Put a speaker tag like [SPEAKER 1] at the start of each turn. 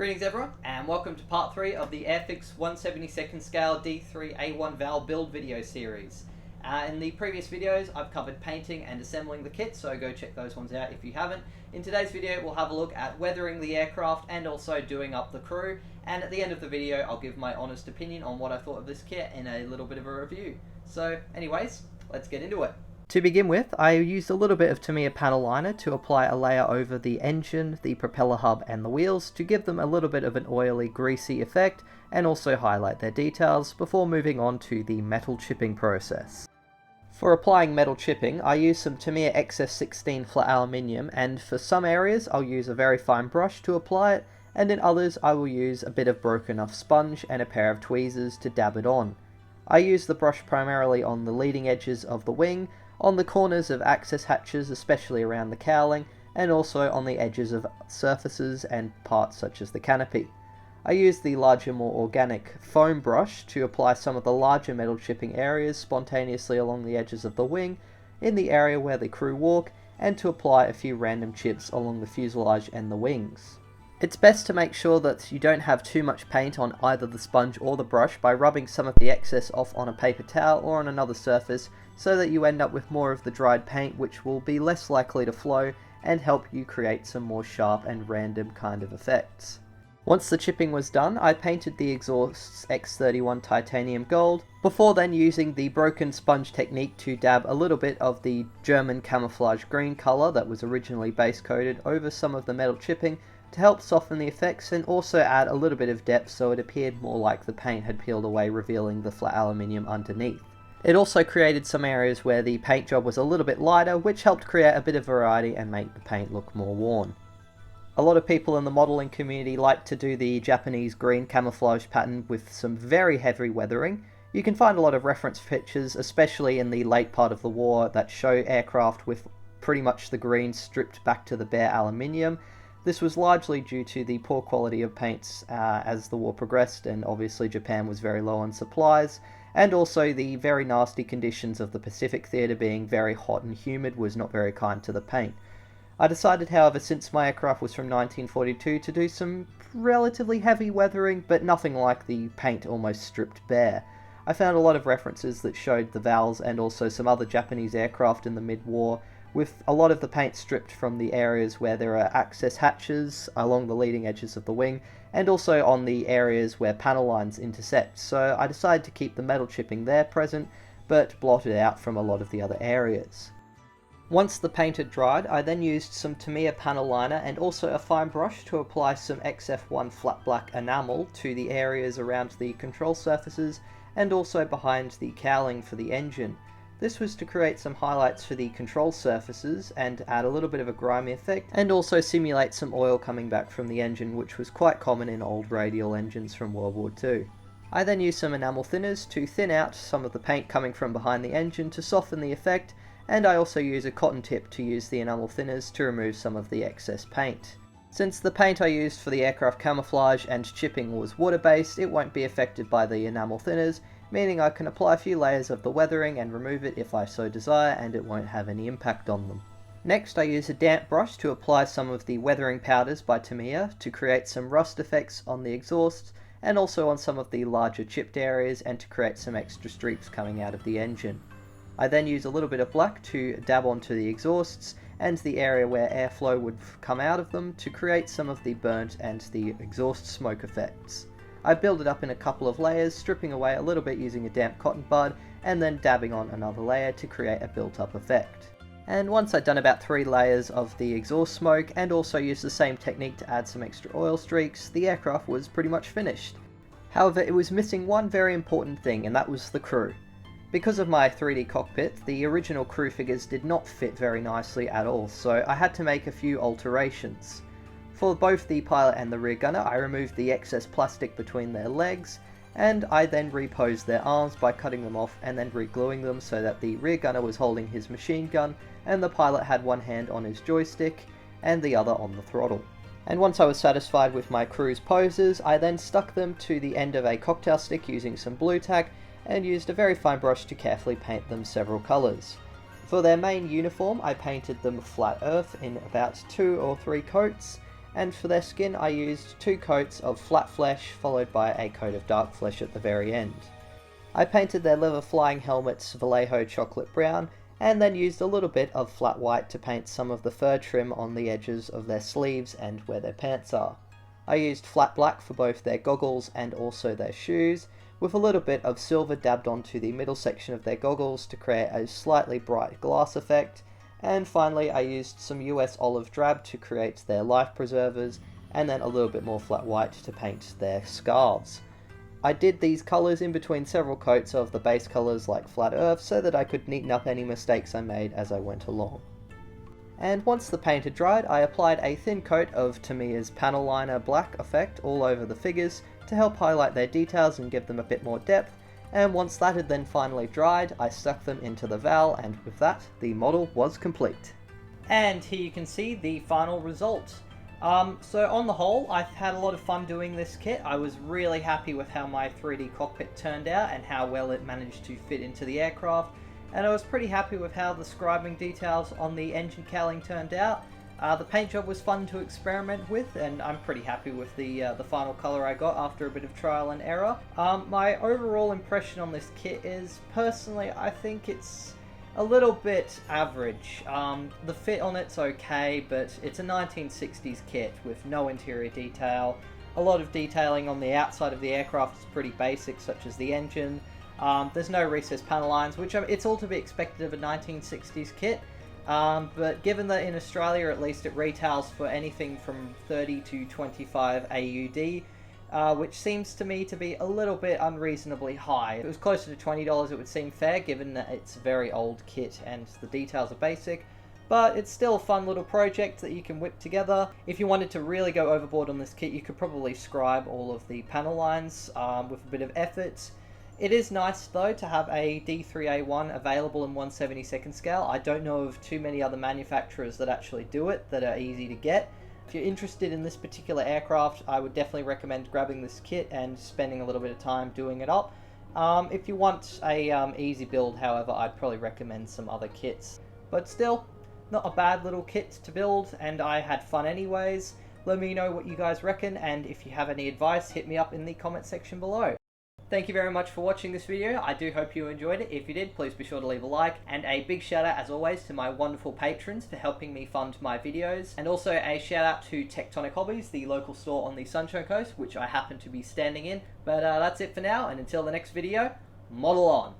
[SPEAKER 1] Greetings everyone, and welcome to part 3 of the Airfix 1/72nd scale D3A1 Val build video series. In the previous videos I've covered painting and assembling the kit, so go check those ones out if you haven't. In today's video we'll have a look at weathering the aircraft and also doing up the crew, and at the end of the video I'll give my honest opinion on what I thought of this kit in a little bit of a review. So anyways, let's get into it. To begin with, I used a little bit of Tamiya panel liner to apply a layer over the engine, the propeller hub and the wheels to give them a little bit of an oily, greasy effect and also highlight their details before moving on to the metal chipping process. For applying metal chipping, I use some Tamiya XF16 flat aluminium, and for some areas I'll use a very fine brush to apply it, and in others I will use a bit of broken off sponge and a pair of tweezers to dab it on. I use the brush primarily on the leading edges of the wing, on the corners of access hatches, especially around the cowling, and also on the edges of surfaces and parts such as the canopy. I use the larger, more organic foam brush to apply some of the larger metal chipping areas spontaneously along the edges of the wing, in the area where the crew walk, and to apply a few random chips along the fuselage and the wings. It's best to make sure that you don't have too much paint on either the sponge or the brush by rubbing some of the excess off on a paper towel or on another surface, so that you end up with more of the dried paint, which will be less likely to flow and help you create some more sharp and random kind of effects. Once the chipping was done, I painted the exhausts X31 titanium gold, before then using the broken sponge technique to dab a little bit of the German camouflage green colour that was originally base coated over some of the metal chipping to help soften the effects and also add a little bit of depth so it appeared more like the paint had peeled away, revealing the flat aluminium underneath. It also created some areas where the paint job was a little bit lighter, which helped create a bit of variety and make the paint look more worn. A lot of people in the modelling community like to do the Japanese green camouflage pattern with some very heavy weathering. You can find a lot of reference pictures, especially in the late part of the war, that show aircraft with pretty much the green stripped back to the bare aluminium. This was largely due to the poor quality of paints as the war progressed, and obviously Japan was very low on supplies, and also the very nasty conditions of the Pacific Theatre being very hot and humid was not very kind to the paint. I decided, however, since my aircraft was from 1942, to do some relatively heavy weathering, but nothing like the paint almost stripped bare. I found a lot of references that showed the Vals and also some other Japanese aircraft in the mid-war, with a lot of the paint stripped from the areas where there are access hatches along the leading edges of the wing, and also on the areas where panel lines intersect, so I decided to keep the metal chipping there present, but blot it out from a lot of the other areas. Once the paint had dried, I then used some Tamiya panel liner and also a fine brush to apply some XF1 flat black enamel to the areas around the control surfaces and also behind the cowling for the engine. This was to create some highlights for the control surfaces and add a little bit of a grimy effect, and also simulate some oil coming back from the engine, which was quite common in old radial engines from World War II. I then used some enamel thinners to thin out some of the paint coming from behind the engine to soften the effect, and I also use a cotton tip to use the enamel thinners to remove some of the excess paint. Since the paint I used for the aircraft camouflage and chipping was water-based, it won't be affected by the enamel thinners, meaning I can apply a few layers of the weathering and remove it if I so desire, and it won't have any impact on them. Next, I use a damp brush to apply some of the weathering powders by Tamiya to create some rust effects on the exhausts and also on some of the larger chipped areas, and to create some extra streaks coming out of the engine. I then use a little bit of black to dab onto the exhausts and the area where airflow would come out of them to create some of the burnt and the exhaust smoke effects. I build it up in a couple of layers, stripping away a little bit using a damp cotton bud, and then dabbing on another layer to create a built-up effect. And once I'd done about 3 layers of the exhaust smoke, and also used the same technique to add some extra oil streaks, the aircraft was pretty much finished. However, it was missing one very important thing, and that was the crew. Because of my 3D cockpit, the original crew figures did not fit very nicely at all, so I had to make a few alterations. For both the pilot and the rear gunner, I removed the excess plastic between their legs, and I then reposed their arms by cutting them off and then re-gluing them so that the rear gunner was holding his machine gun and the pilot had one hand on his joystick and the other on the throttle. And once I was satisfied with my crew's poses, I then stuck them to the end of a cocktail stick using some blue tack and used a very fine brush to carefully paint them several colours. For their main uniform, I painted them flat earth in about 2 or 3 coats, and for their skin I used 2 coats of flat flesh followed by a coat of dark flesh at the very end. I painted their leather flying helmets Vallejo chocolate brown, and then used a little bit of flat white to paint some of the fur trim on the edges of their sleeves and where their pants are. I used flat black for both their goggles and also their shoes, with a little bit of silver dabbed onto the middle section of their goggles to create a slightly bright glass effect, and finally I used some US olive drab to create their life preservers, and then a little bit more flat white to paint their scarves. I did these colours in between several coats of the base colours like Flat Earth so that I could neaten up any mistakes I made as I went along. And once the paint had dried, I applied a thin coat of Tamiya's panel liner black effect all over the figures to help highlight their details and give them a bit more depth, and once that had then finally dried, I stuck them into the Val, and with that, the model was complete. And here you can see the final result. So on the whole, I've had a lot of fun doing this kit. I was really happy with how my 3D cockpit turned out and how well it managed to fit into the aircraft, and I was pretty happy with how the scribing details on the engine cowling turned out. The paint job was fun to experiment with, and I'm pretty happy with the final colour I got after a bit of trial and error. My overall impression on this kit is, personally, I think it's a little bit average. The fit on it's okay, but it's a 1960s kit with no interior detail. A lot of detailing on the outside of the aircraft is pretty basic, such as the engine. There's no recessed panel lines, which it's all to be expected of a 1960s kit. But given that in Australia at least it retails for anything from 30 to 25 AUD, which seems to me to be a little bit unreasonably high. If it was closer to $20 it would seem fair, given that it's a very old kit and the details are basic, but it's still a fun little project that you can whip together. If you wanted to really go overboard on this kit, you could probably scribe all of the panel lines with a bit of effort. It is nice though to have a D3A1 available in 1/72nd scale. I don't know of too many other manufacturers that actually do it, that are easy to get. If you're interested in this particular aircraft, I would definitely recommend grabbing this kit and spending a little bit of time doing it up. If you want a easy build, however, I'd probably recommend some other kits. But still, not a bad little kit to build, and I had fun anyways. Let me know what you guys reckon, and if you have any advice, hit me up in the comment section below. Thank you very much for watching this video. I do hope you enjoyed it. If you did, please be sure to leave a like, and a big shout out as always to my wonderful patrons for helping me fund my videos, and also a shout out to Tectonic Hobbies, the local store on the Sunshine Coast, which I happen to be standing in. But that's it for now, and until the next video, model on!